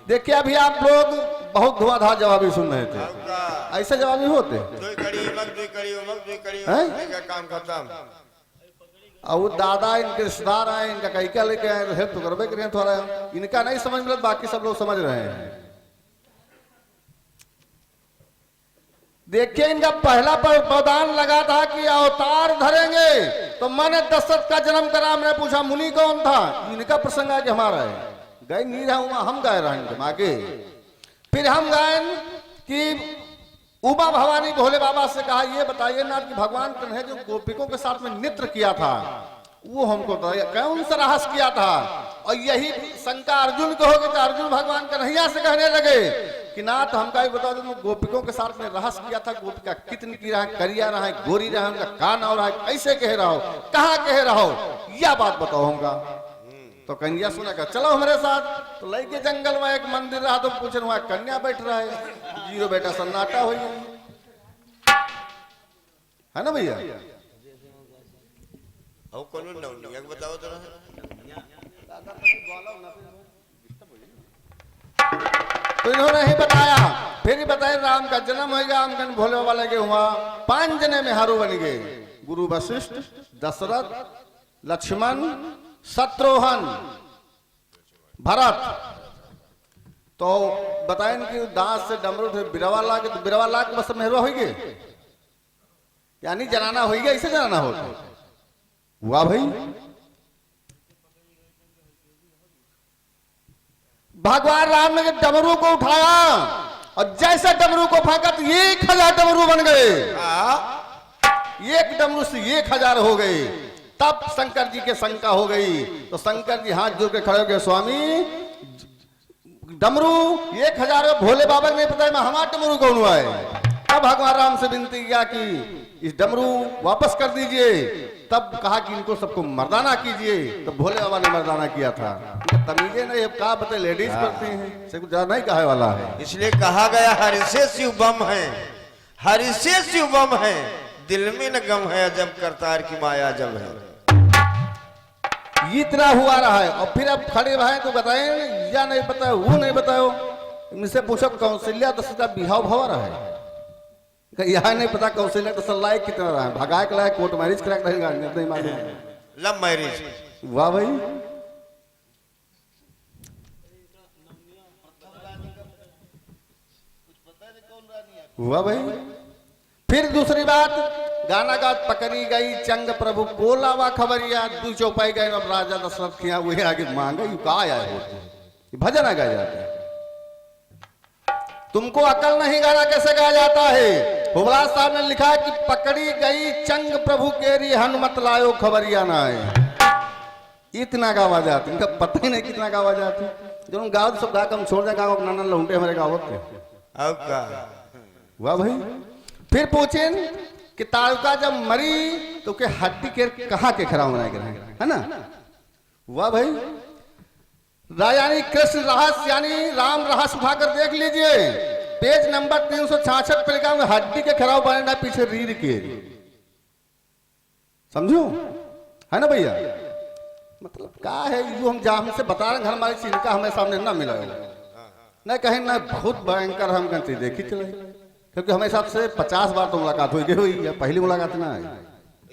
देखिए अभी आप लोग बहुत धुआंधार जवाबी सुन रहे थे, ऐसे जवाबी होते काम खत्म। और वो दादा इनके रिश्तेदार आए, इनका कहीं क्या लेके आए, हेल्प तो करवे करें थोड़ा, इनका नहीं समझ में, बाकी सब लोग समझ रहे हैं। देखिए इनका पहला प्रदान लगा था कि अवतार धरेंगे, तो मैंने दशरथ का जन्म करा। मैंने पूछा मुनि कौन था, इनका प्रसंग है कि हमारा है, गए नहीं रहा, हम गाय रहे आगे। फिर हम गायन कि उमा भवानी भोले बाबा से कहा ये बताइए ना कि भगवान कन्हैया जो गोपिकों के साथ में नृत्य किया था वो हमको कौन सा रहस्य किया था। और यही शंका अर्जुन को होगी तो अर्जुन भगवान कन्हैया से कहने लगे कि नाथ हमका भी बता दो, गोपिकों के साथ में रहस्य किया था, गोपिका कितनी की रहा है, करिया रहा है, गोरी रहा है, उनका कान हो रहा है, कैसे कह रहा हो, कहाँ कह रहा हो, यह बात बताओ हमका। तो कन्या सुना कर चलो हमारे साथ। तो लई के जंगल में एक मंदिर रहा, तो पूछे वहां कन्या बैठ रहा है, जीरो बेटा सन्नाटा हो गया है ना भैया। बताओ तो इन्होंने ही बताया, फिर ही बताया राम का जन्म हो गया, हम भोले बाबा लगे हुआ 5 जने में हारू बन गए, गुरु वशिष्ठ, दशरथ, लक्ष्मण, शत्रुघ्न, भरत। तो बताएं कि दांत से डमरू थे बिरवा लाग, तो बिरवा लाग बस मेहरवा हो गए, यानी जनाना हो गया, इसे जनाना हो हुआ भाई। भगवान राम ने डमरू को उठाया और जैसे डमरू को फेंका तो 1000 डमरू बन गए, एक डमरू से 1000 हो गए। तब शंकर जी के शंका हो गई, तो शंकर जी हाथ जोड़ के खड़े हो गए, स्वामी डमरू 1000 भोले बाबा ने नहीं पता मैं हमारा डमरू कौन हुआ है। तब भगवान राम से विनती किया कि इस डमरू वापस कर दीजिए। तब कहा कि इनको सबको मर्दाना कीजिए, तो भोले बाबा ने मर्दाना किया था। तमीजे नहीं, अब कहा बता लेडीज करती हैं, से कुछ ज्यादा नहीं कहे वाला है, इसलिए कहा गया हरिसे शिव बम है, हरिसे शिव बम है, दिल में न गम है, जब करतार की माया जब है। इतना हुआ रहा है। और फिर अब खड़े भाई तो बताए या नहीं बताओ, वो नहीं बताओ, इनसे पूछो कौशल्या दशरथ का बिहाव भवा रहा है, यह नहीं पता कौशल्या दशरथ लायक कितना रहा है, भगाए के लायक कोर्ट मैरिज करा नहीं मालूम, लव मैरिज। वाह भाई। हुआ भाई। फिर दूसरी बात, गाना गा पकड़ी गई चंग प्रभु को लावा खबरिया, दू चौपाई गए, अब राजा दशरथ किया वही आगे मांगे का आया होते भजन आ गाया जाता है। तुमको अकल नहीं गाना कैसे गाया जाता है। हुबला साहब ने लिखा है कि पकड़ी गई चंग प्रभु केरी हनुमत लायो खबरिया ना है, इतना गावा जाती, इनका पता ही नहीं कितना गावा जाती। जो गाँव सब गा कम छोड़ जाए, गाँव नाना लौटे हमारे गाँव के। वाह भाई। फिर पूछे कि तालुका जब मरी तो के हड्डी के कहाँ के खड़ा बनाए गए है ना। वाह भाई। यानी कृष्ण रहस्य यानी राम रहस्य उठाकर देख लीजिए, पेज नंबर 366 पे लिखा हुआ हड्डी के खराब बने पीछे रीढ़ के, समझो है ना भैया। मतलब क्या है जो हम जहां हमसे बता रहे हैं, घर हमारी चीज का हमें सामने ना मिला न कहीं ना, बहुत भयंकर हम कहते देखी चले, क्योंकि हमें साथ से 50 बार तो मुलाकात हुई है, पहली मुलाकात ना है।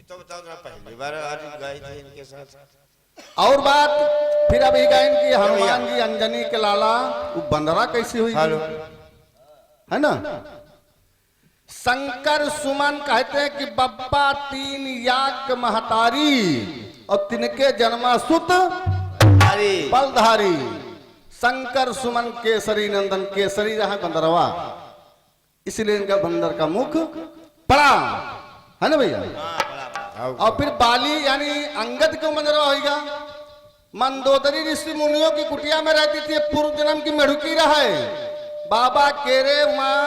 तो बताओ ना, पहली बार आज गए थे इनके साथ। और बात फिर अभी गायन की हनुमान जी अंजनी के लाला वो बंदरा कैसी हुई है ना। शंकर सुमन कहते हैं कि बप्पा 3 याक महतारी और तिनके जन्मा सुत बलधारी। शंकर सुमन केसरी नंदन, केसरी रहा बंदरवा, इसलिए इनका बंदर का मुख बड़ा है ना भैया। और फिर बाली यानी अंगद क्यों बंदरवा होगा। मंदोदरी ऋषि मुनियों की कुटिया में रहती थी, पूर्व जन्म की मेढुकी रहा है। बाबा केरे माँ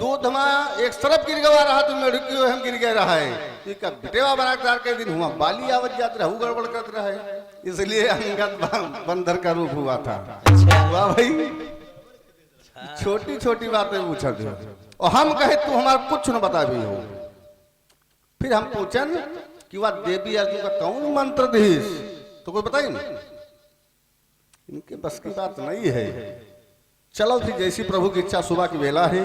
दूध माँ एक सरफ गिर गवा रहा तो मेढुकी हम गिर गए रहा है, बेटेवा बना के दिन हुआ बाली आवत जाते रहू गड़बड़ करते रहे, इसलिए अंगद बंदर का रूप हुआ था। वाह भाई। छोटी छोटी बातें पूछा दो और हम कहे तू हमारा कुछ न बता भी हो। फिर हम पूछन कि वह देवी अर्जुन का कौन मंत्र धीस, तो कोई बताइए ना, इनके बस की बात नहीं है। चलो फिर जैसी प्रभु की इच्छा, सुबह की वेला है।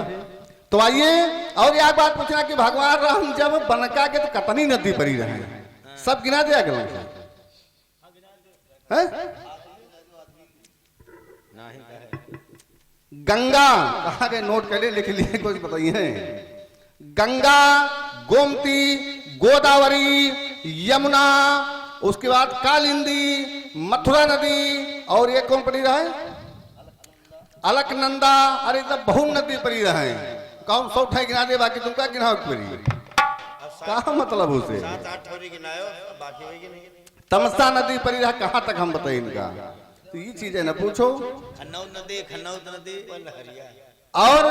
तो आइए और एक बात पूछना कि भगवान राम जब बनका के तो कतनी नदी पड़ी रहे, सब गिना दिया गया है? गंगा कहा गए, नोट कर ले, लिख लिए, कुछ बताइए। गंगा, गोमती, गोदावरी, यमुना, उसके बाद कालिंदी, मथुरा नदी, और ये कौन पड़ी रहा है? अलकनंदा। अरे तब बहुत नदी पड़ी रहे, कौन सौ ठाई गिना दे, बाकी तुमका गिनाओ पड़ी कहा मतलब उसे? 7-8 ठोरी गिनायो, बाकी होगी नहीं। तमसा नदी पड़ी रहा, कहाँ तक हम बताए इनका? तो ये चीजें न पूछो। खन्नौद नदी लहरिया। और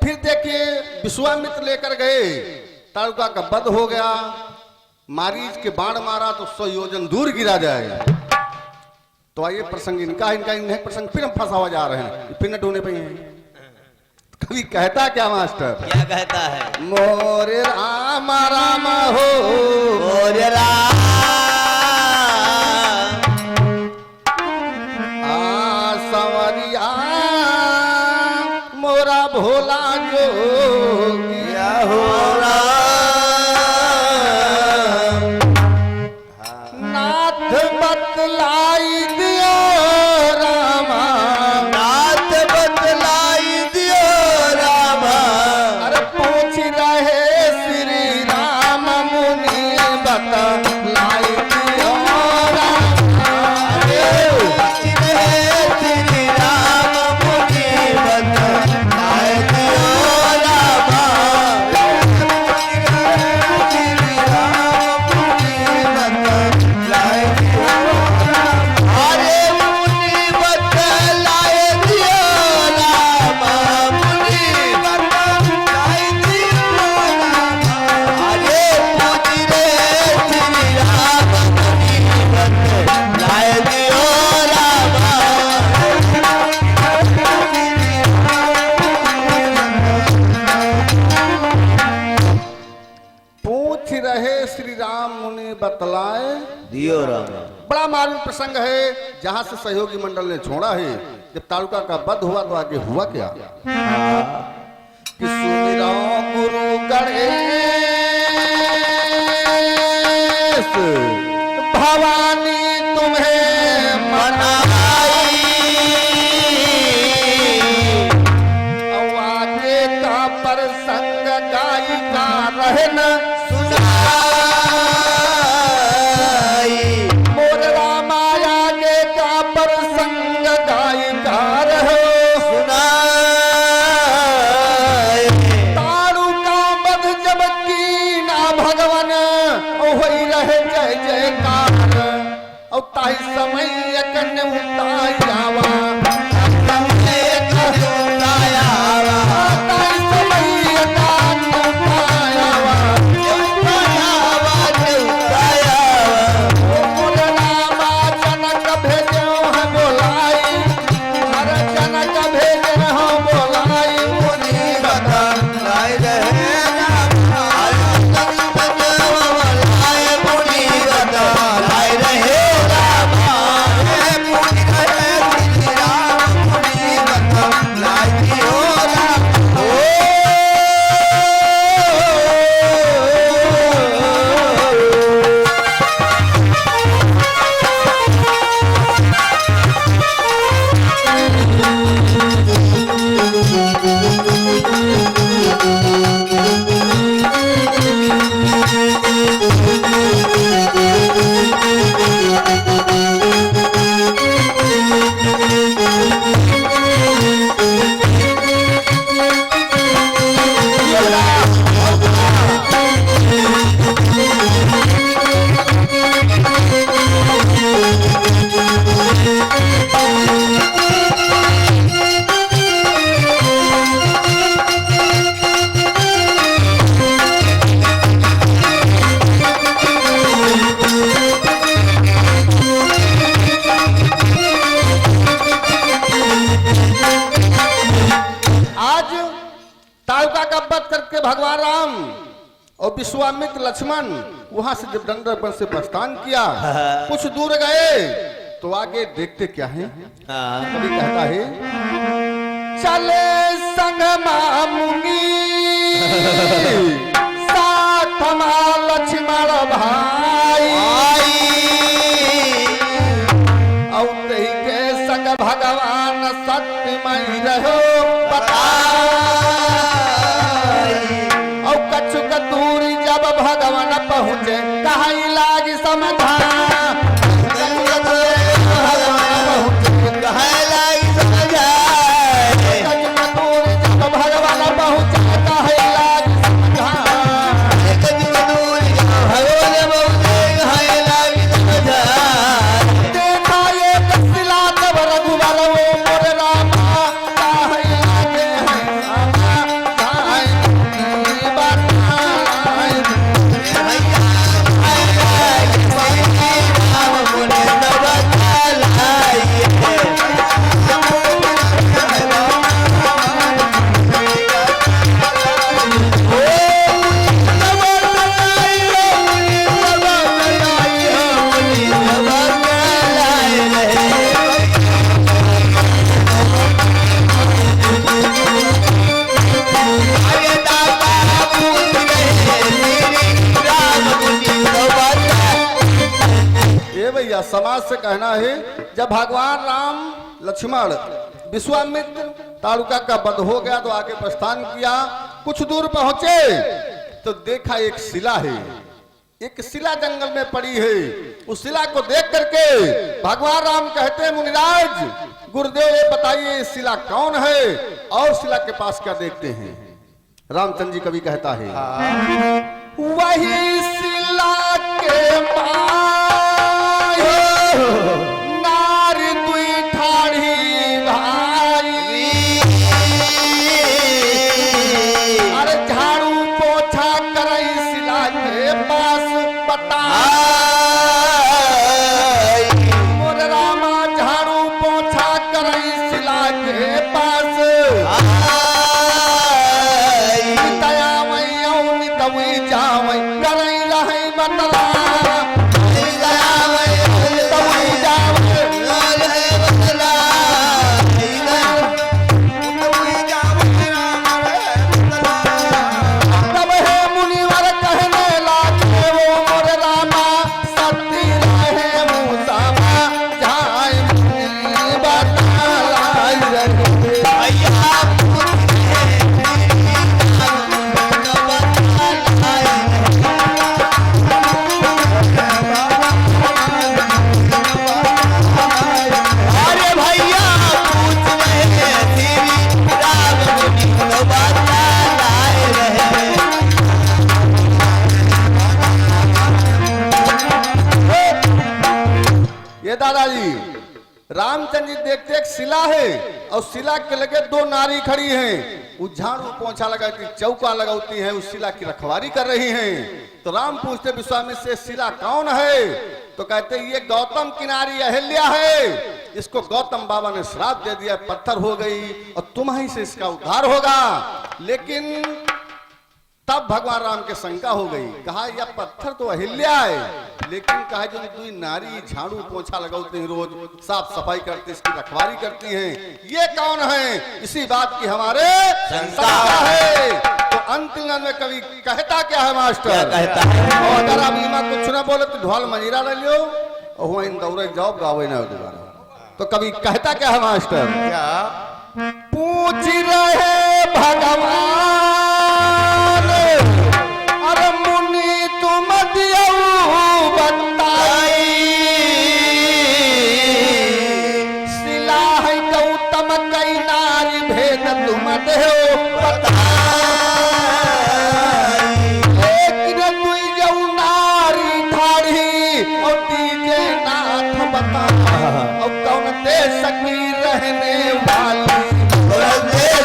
फिर देखिए विश्वामित्र लेकर गए, तालुका का वध हो गया, मारीच के बाण मारा तो 100 योजन दूर गिरा जाए। तो आइए प्रसंग इनका इन्हें प्रसंग फिर हम फंसावा जा रहे हैं, फिर न ढूंढने पे हैं। कभी कहता क्या मास्टर? क्या कहता है? मोरे राम राम हो, मोरे राम सवरिया मोरा भोला जो गया हो नाथ बतलाई दियो रामा, नाथ बतलाई दियो रामा। अरे पूछ रहे श्री राम मुनि बतलाई दियो रामा। श्री राम मुनि बतलाई दियो रामा। श्री राम मुनि बतलाई दियो रामा। अरे मुनि बतलाई दियो रामा, मुनि बतलाई दियो रामा। अरे पूछ रे श्री राम मुनि बतलाई दियो रामा। पूछ रहे श्री राम मुनि बतलाए दियो रामा। बड़ा मालूम प्रसंग है, जहां से सहयोगी मंडल ने छोड़ा है। जब तालुका का वध हुआ तो आगे हुआ क्या? कि सुमिरो गुरु गणेश भवानी तुम्हें मनाई, और आगे का प्रसंग गायिका रहन मोर रामाया के का प्रसंग गायिका रहो तारू का बध जब की ना भगवन वही रहे जय जयकार, और ताई समय कन उतायावा ताई समय कान उतायावा जनक भेजे हैं बोलाई, हर जनक भेजे हैं बोलाई मुनि बतलाई रहे रामा। मुनि बतलाई रहे रामा। मुनि रहे श्री राम मुनि बतलाई दियो रामा। आज तालुका का वध करके भगवान राम और विश्वामित्र लक्ष्मण वहां से जब दंडरवन से प्रस्थान किया, कुछ दूर गए तो आगे देखते क्या है? कभी कहता है चले संग मुनि साथ लक्ष्मण भाई और तही के संग भगवान सत्यमय रहो और कछुक दूरी जब भगवान पहुँचे कहीं लाग समझा समाज से कहना है जब भगवान राम लक्ष्मण विश्वामित्र ताड़ुका का वध हो गया तो आगे प्रस्थान किया कुछ दूर पहुंचे तो देखा एक शिला है एक शिला जंगल में पड़ी है उस शिला को देख करके भगवान राम कहते हैं मुनिराज गुरुदेव ये बताइए ये शिला कौन है और शिला के पास क्या देखते हैं रामचंद्र जी कवि कहता है वही शिला के नारी दुई ठाड़ी भाई अरे झाड़ू पोछा करई शिला के पास बता मोर रामा झाड़ू पोछा करई शिला के पास तया वही तवी जावई करई रहे बतला दादाजी रामचंद्र जी देखते एक शिला है और शिला के लगे दो नारी खड़ी हैं वो झाड़ू पोंछा लगाती चौका लगाती हैं उस शिला की रखवारी कर रही हैं तो राम पूछते विश्वामित्र से शिला कौन है तो कहते ये गौतम की नारी अहिल्या है इसको गौतम बाबा ने श्राप दे दिया पत्थर हो गई और तुम्हारी से इसका उद्धार होगा लेकिन तब भगवान राम के शंका हो गई कहा यह पत्थर तो अहिल्या है लेकिन कहा जो दुई नारी झाड़ू पोछा लगाते हैं रोज साफ सफाई करती इसकी रखवारी करती हैं ये कौन है इसी बात की हमारे शंका है तो अंतिम में कवि कहता क्या है मास्टर कहता है और अगर आप इमा कुछ न बोले तो ढोल मंजीरा ले लियो और हुआ इन दौरे जाओ गावे ना दोबारा तो कवि कहता क्या है मास्टर क्या पूछ रहे भगवान अरे मुनि तुम दियो बताई शिला है गौतम कई नारी भेद तुम देहो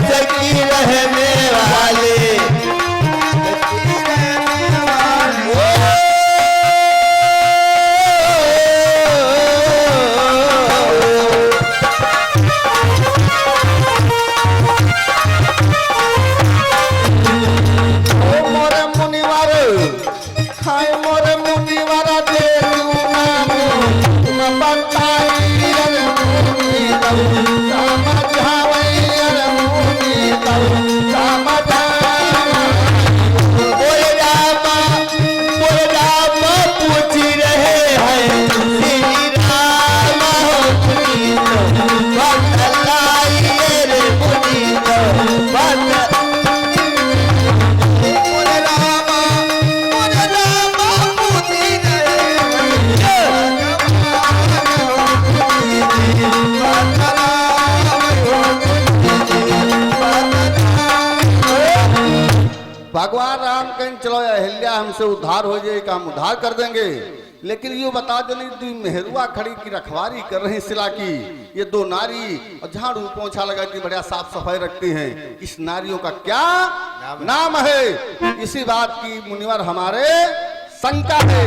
सकी रहने वाली भगवान राम कहीं चलो अहिल्या हमसे उद्धार हो जाए का हम उद्धार कर देंगे, लेकिन यो बता दो नहीं तू मेहरुआ खड़ी की रखवारी कर रही सिला की, ये दो नारी और झाड़ू पोंछा लगा के बढ़िया साफ सफाई रखती हैं, इस नारियों का क्या नाम है? इसी बात की मुनिवर हमारे शंका है।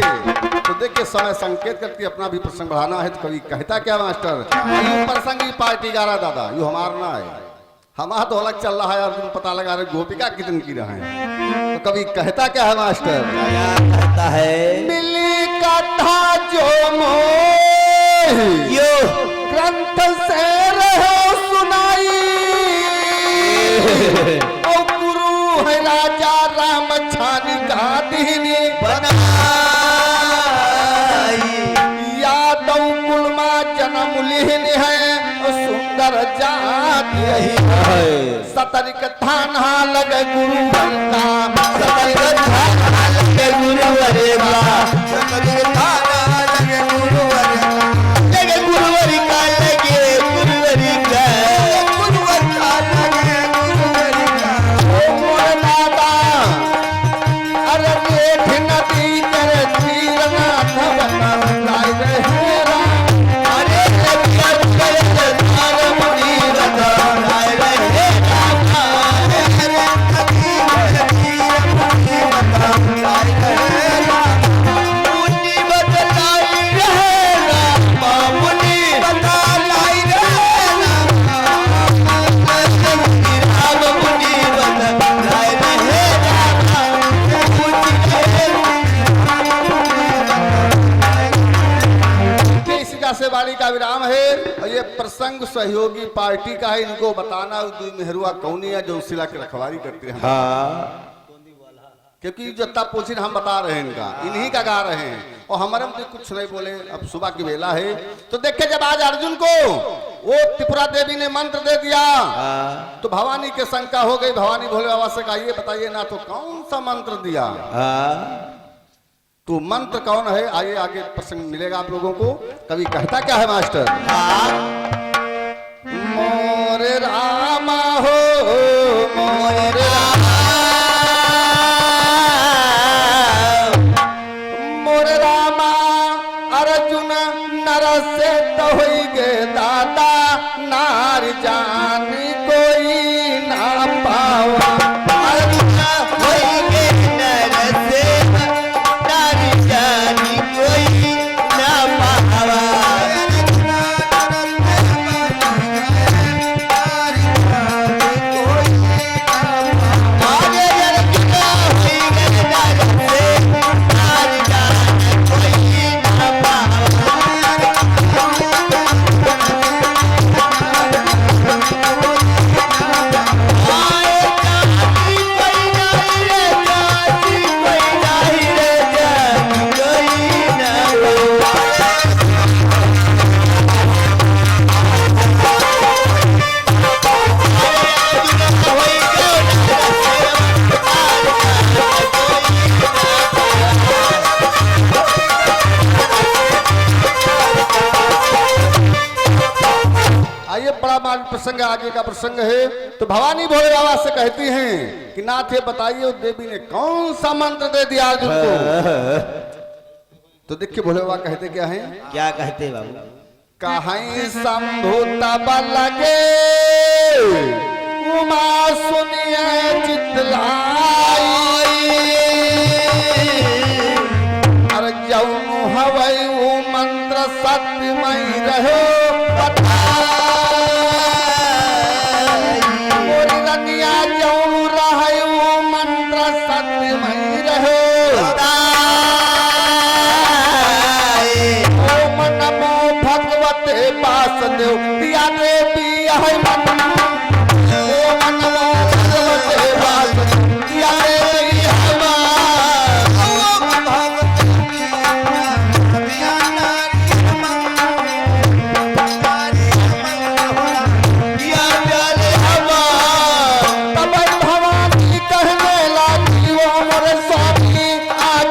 तो देखिए समय संकेत करती अपना भी प्रसंग बढ़ाना है, तो कभी कहता क्या मास्टर, यू प्रसंग ही पार्टी गा रहा दादा, यू हमारा ना है, हमारा तो अलग चल रहा है और तुम पता लगा रहे गोपिका कितन की रहे हैं। तो कभी कहता क्या है मास्टर? क्या कहता है? मिली कथा जो मोह यो ग्रंथ से रहो सुनाई, और गुरु है राजा राम छानी का दीनी बनाई, यादव कुलमा जन्म लिहन है सुंदर जात यही है। सतरिक थाना लगे गुरु बनता, सतरिक थाना लगे गुरुवरे का, सतरिक थाना लगे गुरुवरे का, लगे गुरुवरी का, लगे गुरुवरी का, गुरुवर का लगे गुरुवरी का। ओ मोर दादा अरे देख नदी कर तीरनाथ बना लाए रहेरा, अरे लगे कर तार मुनि बता लाए रहे राम, अरे नदी कर तीर मुनि बता लाए रहे राम, मुनि बतलाई रहे राम, मुनि बतलाई रहे राम, राम मुनि बतलाई रहे राम, इस जगह से वाली का विराम है और ये प्रसंग सहयोगी पार्टी का है, इनको बताना दू मेहरुआ कौनी है जो सिला की रखवारी करते हैं। हाँ क्योंकि जो तब पूछी हम बता रहे हैं इनका, इन्हीं का गा रहे हैं और हमारे में कुछ नहीं बोले। अब सुबह की बेला है तो देखे जब आज अर्जुन को वो त्रिपुरा देवी ने मंत्र दे दिया तो भवानी के शंका हो गई। भवानी भोले बाबा से कहा ये बताइए ना तो कौन सा मंत्र दिया, तो मंत्र कौन है? आइए आगे प्रसंग मिलेगा आप लोगों को। कभी कहता क्या है मास्टर? मोरे रामा हो मोरे मोरे रामा अर्जुन नर से तो होई गे दादा, नार जानी कोई ना पावा, अर्जुन होइगे नर से नारी जानी कोई ना पावा, आगे अर्जुन होइगे नर से नारी जानी कोई ना पावा, आइए बड़ा मान प्रसंग आगे का प्रसंग है। तो भवानी भोले बाबा से कहती हैं कि नाथ ये बताइए उस देवी ने कौन सा मंत्र दे दिया अर्जुन को? तो देखिए भोले बाबा कहते क्या हैं? क्या कहते बाबू? कहीं शंभु तब लगे उमा सुनिए चितलाई, अरे जौनु हवै वो मंत्र सत्यमय रहो रनिया जौनु रहे वो मंत्र सत्यमय रहो, ओम नमो भगवते वासुदेव दिया देवी है मन, ओम नमो भगवते वासुदेव दिया देवी है मन, ओम भगवते तब भवानी कहने लगी वो मोरे स्वामी आज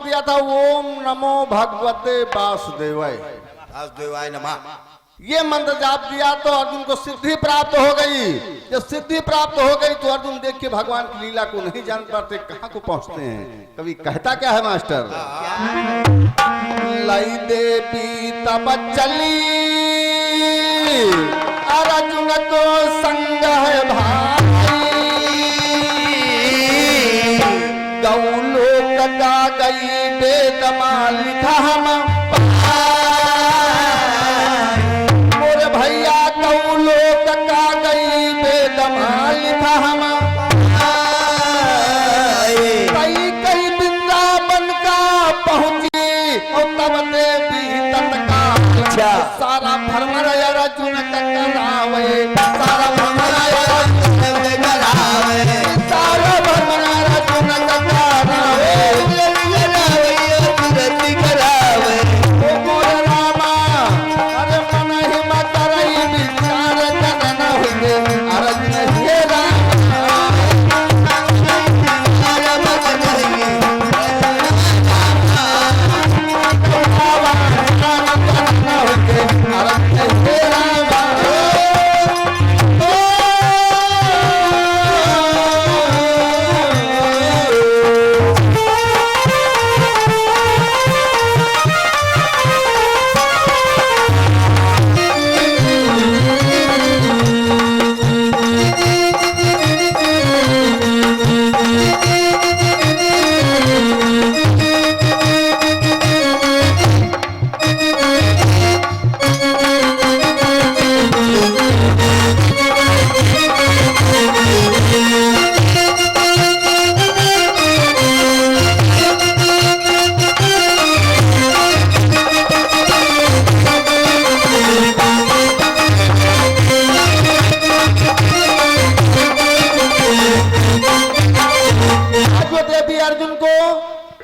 दिया था ओम नमो भगवते वासुदेवाय। वासुदेवाय नमः। ये मंत्र जाप दिया तो अर्जुन को सिद्धि प्राप्त हो गई। जब सिद्धि प्राप्त हो गई तो अर्जुन देख के भगवान की लीला को नहीं जान पाते, कहाँ को पहुंचते हैं। कभी कहता क्या है मास्टर, लई देवी तब चली अर्जुन को संग है भाई, गौलोक का गई वेद में लिखा हम भैया, गौलोक का गई वेद में लिखा हम कई वृंदावन का पहुंची और तब देवी तत्काल सारा भ्रमण अर्जुन करावे, सारा भ्रमण अर्जुन करावे, सारा भ्रमण अर्जुन करावे, करावे ओ मोर रामा। अरे मन ही मत रही विचार जनन हुए अर्जुन हे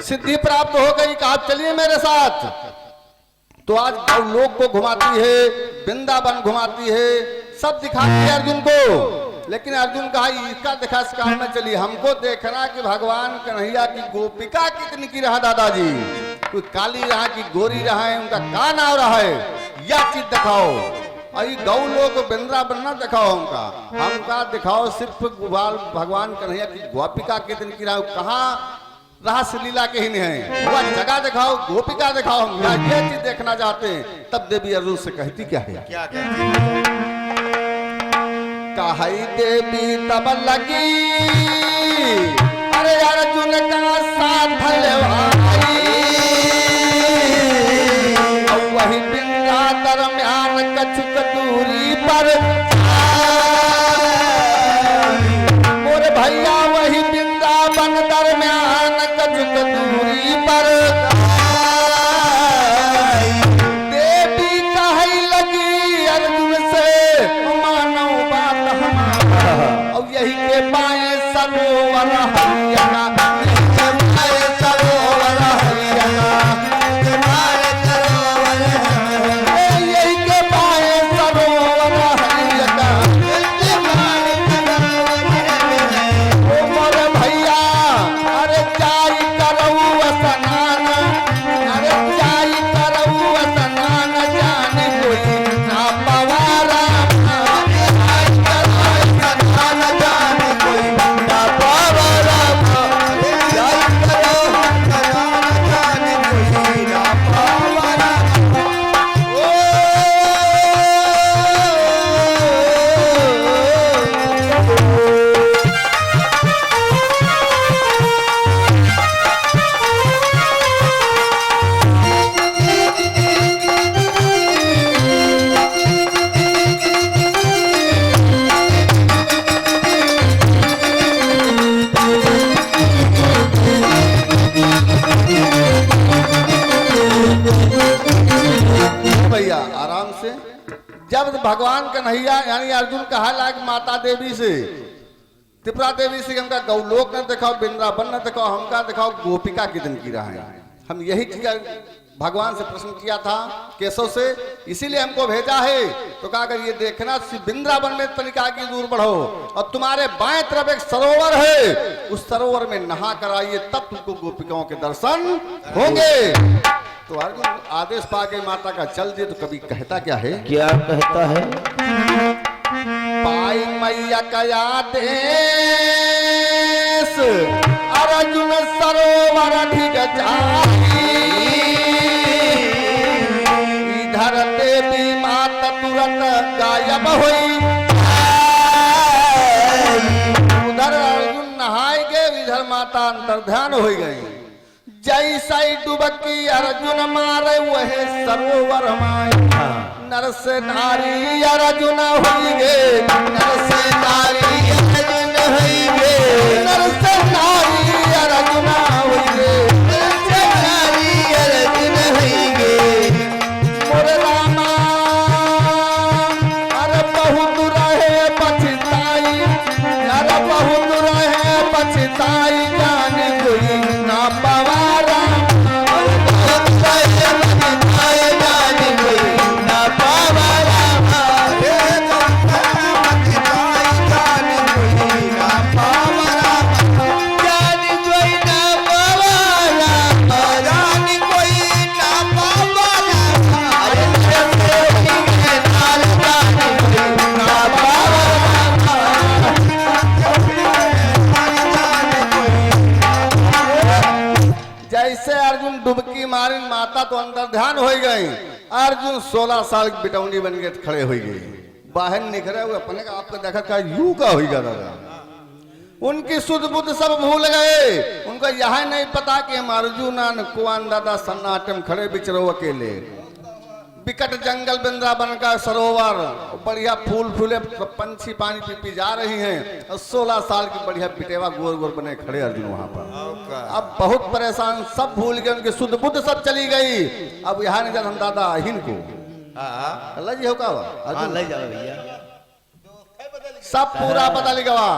सिद्धि प्राप्त हो गई। कहा चलिए मेरे साथ। तो आज गौलोक को घुमाती है, वृंदावन घुमाती है, सब दिखाती है अर्जुन को। लेकिन अर्जुन कहा इसका देखा इस काम में चली, हमको देखना कि भगवान कन्हैया की गोपिका कितनी की रहा दादाजी, कोई काली रहा कि गोरी रहा है, उनका का नाम रहा है, यह चीज दिखाओ। अरे गौलोक वृंदावन न दिखाओ हमका दिखाओ सिर्फ भगवान कन्हैया की गोपिका कितनी की रहा, कहाँ रहस्य लीला के ही नहीं है, वह जगह दिखाओ, गोपिका दिखाओ, हम ये चीज देखना चाहते हैं। तब देवी अर्जुन से कहती क्या है, क्या कहती? कहाई देवी तब लगी अरे अर्जुन का साथ भाई, वही बिंदा दरम्यान कछुक दूरी पर मोर भैया, वही वृंदावन दरम्यान कछुक दूरी पर देवी कहे लगी अर्जुन से मानो बात हमारा, और यही के पाए सरोवर हरियाणा, यही के पाए सरोवर हरियाणा, ओ मोर भैया अरे जाई करऊ स्नान, अरे जाई करऊ स्नान, जाने कोई ना पवारा, जाई करऊ स्नान, जाने कोई ना पवारा, जाई करऊ स्नान, जाने कोई ना पवारा। भैया आराम से। जब भगवान कन्हैया यानी अर्जुन कहा लाग माता देवी से, त्रिपुरा देवी से, हमका गौलोक न दिखाओ, वृंदावन न दिखाओ, हमका दिखाओ गोपिका के दिन की रहा है, हम यही चीज भगवान से प्रश्न किया था केशव से, इसीलिए हमको भेजा है। तो कहा कर ये देखना वृंदावन में तनिका की दूर बढ़ो और तुम्हारे बाएं तरफ एक सरोवर है, उस सरोवर में नहा कर आइए, तब तुमको गोपिकाओं के दर्शन होंगे। तो अर्जुन आदेश पाके माता का चल दिए, तो कभी कहता क्या है, क्या कहता है? पाई मैया का आदेश अर्जुन सरोवर ढिग जाई, इधर देवी माता तुरंत गायब हुई। उधर अर्जुन नहाए गए, इधर माता अंतर्ध्यान हो गई। जैसा ही डुबकी अर्जुन मारे वहे सरोवर माए, नर से नारी अर्जुन हुई गे, नर से नारी अर्जुन हुई गे, नर से नारी अर्जुन हुई गे, नर से नारी अर्जुन हुई गे। मोरे रामा अरे बहुत रहे पछताई, अरे बहुत रहे पछताई, जान कोई ना पवारा, जैसे अर्जुन डुबकी मारी, माता तो अंदर ध्यान हो गई। अर्जुन 16 साल की बिटौनी बन के खड़े हो गई, बाहर निकले हुए अपने का आपको देखा क्या यू का होगा दादा। उनकी सुध बुद्ध सब भूल गए, उनको यह नहीं पता कि हम अर्जुन कुआन दादा सन्नाटे में खड़े बिचरो अकेले। विकट जंगल वृंदावन का सरोवर, बढ़िया फूल फूले, पंछी पानी पी पी जा रही हैं, और 16 साल की बढ़िया पिटेवा गोर गोर बने खड़े अर्जुन वहां पर। अब बहुत परेशान, सब भूल गए, उनकी शुद्ध बुद्ध सब चली गई। अब यहाँ नहीं हम दादा हिन को अल्लाह जी हो का ले जाओ भैया, सब पूरा बदल गया।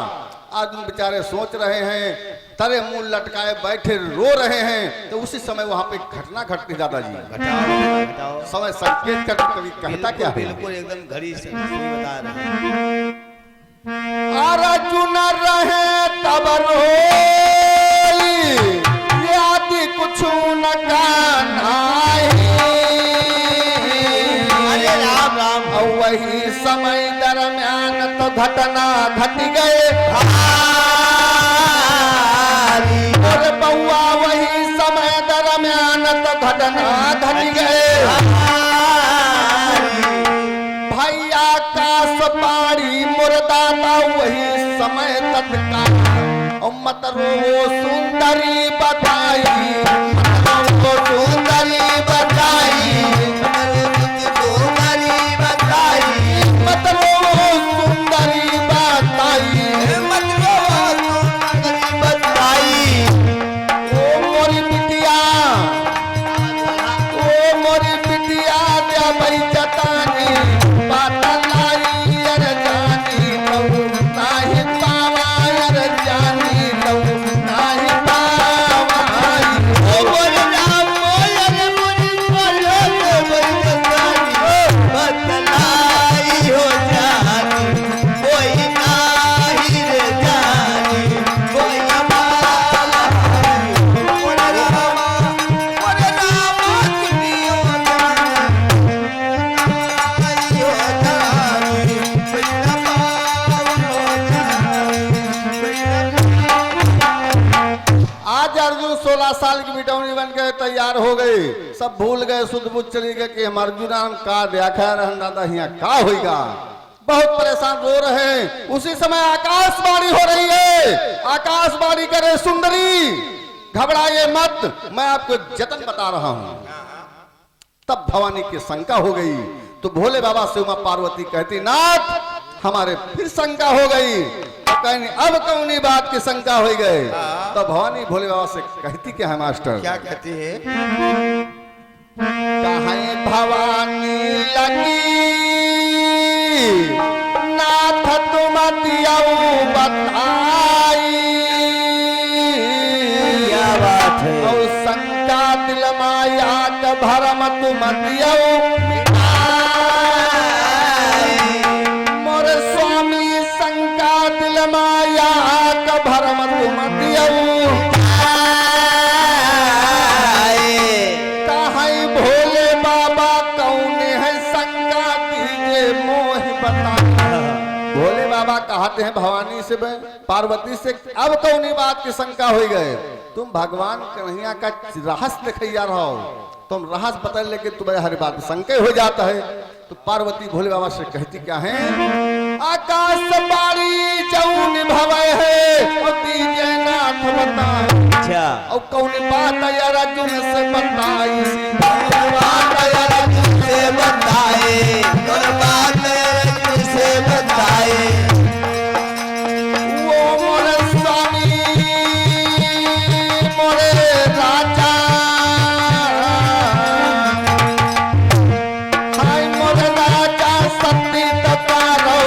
अर्जुन बेचारे सोच रहे हैं, तरे मुंह लटकाए बैठे रो रहे हैं। तो उसी समय वहां पे घटना घटती दादाजी, बताओ समय संकेत कर कभी कहता क्या है, बिल्कुल एकदम घड़ी से बता रहे हैं। अर्जुन रहे तब रोई, यादि कुछ न कान्हाई। अरे राम राम, और वही समय दरम्यान तो घटना घट गए, और बउआ वही समय दरम्यान तो घटना घट गए। भैया कास पारी मुर्दाता वही समय तत्काल, और मत रो सुंदरी बताई, मत रो सुंदरी बताई, सुंदरी बताई, मत रो सुंदरी बताई, मत रो सुंदरी बताई। ओ मोरी बिटिया, ओ मोरी बिटिया जा बई जतानी, बात लाई अर जानी लऊ, नाही पावा अर जानी लऊ, नाही पावाई। ओ मोरी राम मोर मोरी बोलो बई जतानी, बात लाई हो जानी, कोई नाही रे जानी, कोई पावा। मोर रामा दुनिया आज अर्जुन 16 साल की बिटौनी बन के तैयार हो गए, सब भूल गए, सुध बुद्ध चली गए कि हम अर्जुन का देखा रहन दादा यहाँ का होगा। बहुत परेशान रो रहे हैं। उसी समय आकाशवाणी हो रही है, आकाशवाणी करे सुंदरी घबराइए मत, मैं आपको जतन बता रहा हूं। तब भवानी की शंका हो गई, तो भोले बाबा से उमा पार्वती कहती नाथ हमारे फिर शंका हो गई। तो कहनी अब कौनी बात की शंका हो गई। तो भवानी भोले बाबा से कहती क्या है मास्टर, क्या कहती है? कहीं भवानी लगी नाथ तुम दियाऊ बताई, क्या बात है? और शंका दिल माया का भरम तुम दियो मोर स्वामी शंका दिल माया का भरम तुम दियो कहाई भोले बाबा कौन है शंका कीजिए मोह बता। भोले बाबा कहते हैं भवानी से पार्वती से अब कौन बात की शंका हो गए, तुम भगवान कन्हैया का रहस्य दिखैया रहो, तुम रहस्य बता लेके तुम्हें हर बात संशय हो जाता है। तो पार्वती भोले बाबा से कहती क्या है, आकाश बारी जौन भवे है और दीजिए नाथ बताए। अच्छा और कौन बात यार अर्जुन से बताई बात अर्जुन से बताए और बात अर्जुन से बताए वो मोरे स्वामी मोरे राजा हाय मोरे राजा सती ततारो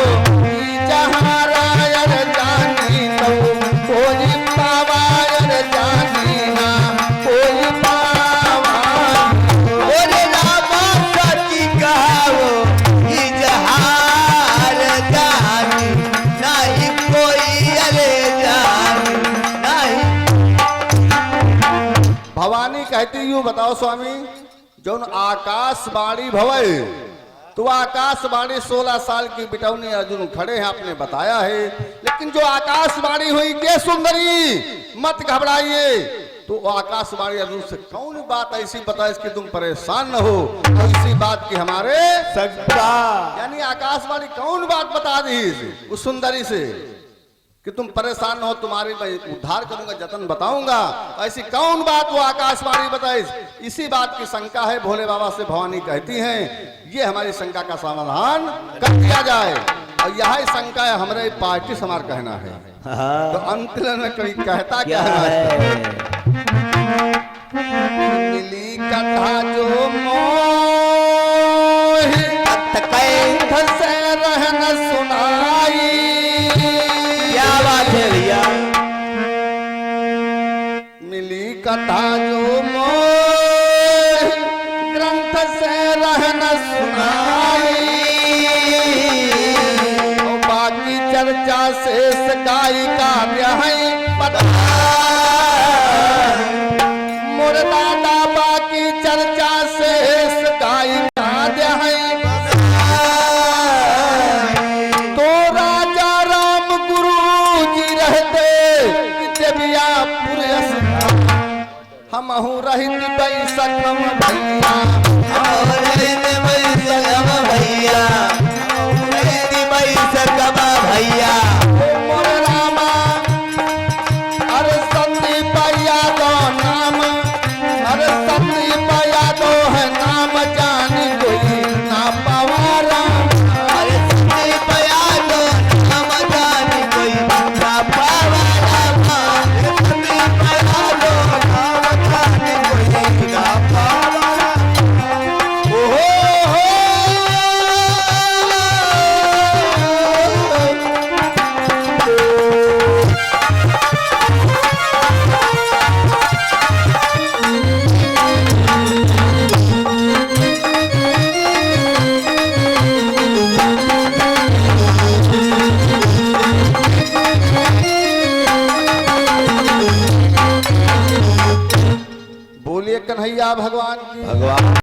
जहाँ रायर जानी तो कोई पावायर जानी ना कोई पावा और रामा सती कहावो कि जहार जानी नहीं कोई अरे जानी नहीं। भवानी कहती यूं बताओ स्वामी, जौन आकाशवाणी भवे तो आकाशवाणी 16 साल की बिटौनी अर्जुन खड़े हैं आपने बताया है, लेकिन जो आकाशवाणी हुई के सुंदरी मत घबराइए। तो आकाशवाणी अर्जुन से कौन बात ऐसी बता इसकी तुम परेशान न हो, ऐसी बात की हमारे सकता यानी आकाशवाणी कौन बात बता दी उस सुंदरी से कि तुम परेशान न हो, तुम्हारी मैं उद्धार करूंगा, जतन बताऊंगा। ऐसी कौन बात वो आकाशवाणी बताए, इसी बात की शंका है। भोले बाबा से भवानी कहती हैं ये हमारी शंका का समाधान कर दिया जाए, और यह शंका है हमारे पार्टी समार कहना है। तो अंतिम में कोई कहता क्या है, मिली कथा जो मोह कंठ से रहन सुनाई। क्या बात है भैया, मिली कथा जो मोह ग्रंथ से रहन सुनाई, और बाकी चर्चा शेष गाई काव्य है पता मोर दादा बाकी चर्चा शेष गाई काव्य है। तो राजा राम गुरु जी रहते देवियापुर हमहू रहित बैसखम भैया और भैया भैया मोर रामा अरे संदीप यादव नाम, अरे संदीप यादव है नाम जानी कोई ना पवारा। अरे संदीप यादव नाम जानी कोई ना पावाला, संदीप यादव नाम जानी कोई ना पावाला। ओहो हो बोलिए कन्हैया भगवान की। भगवान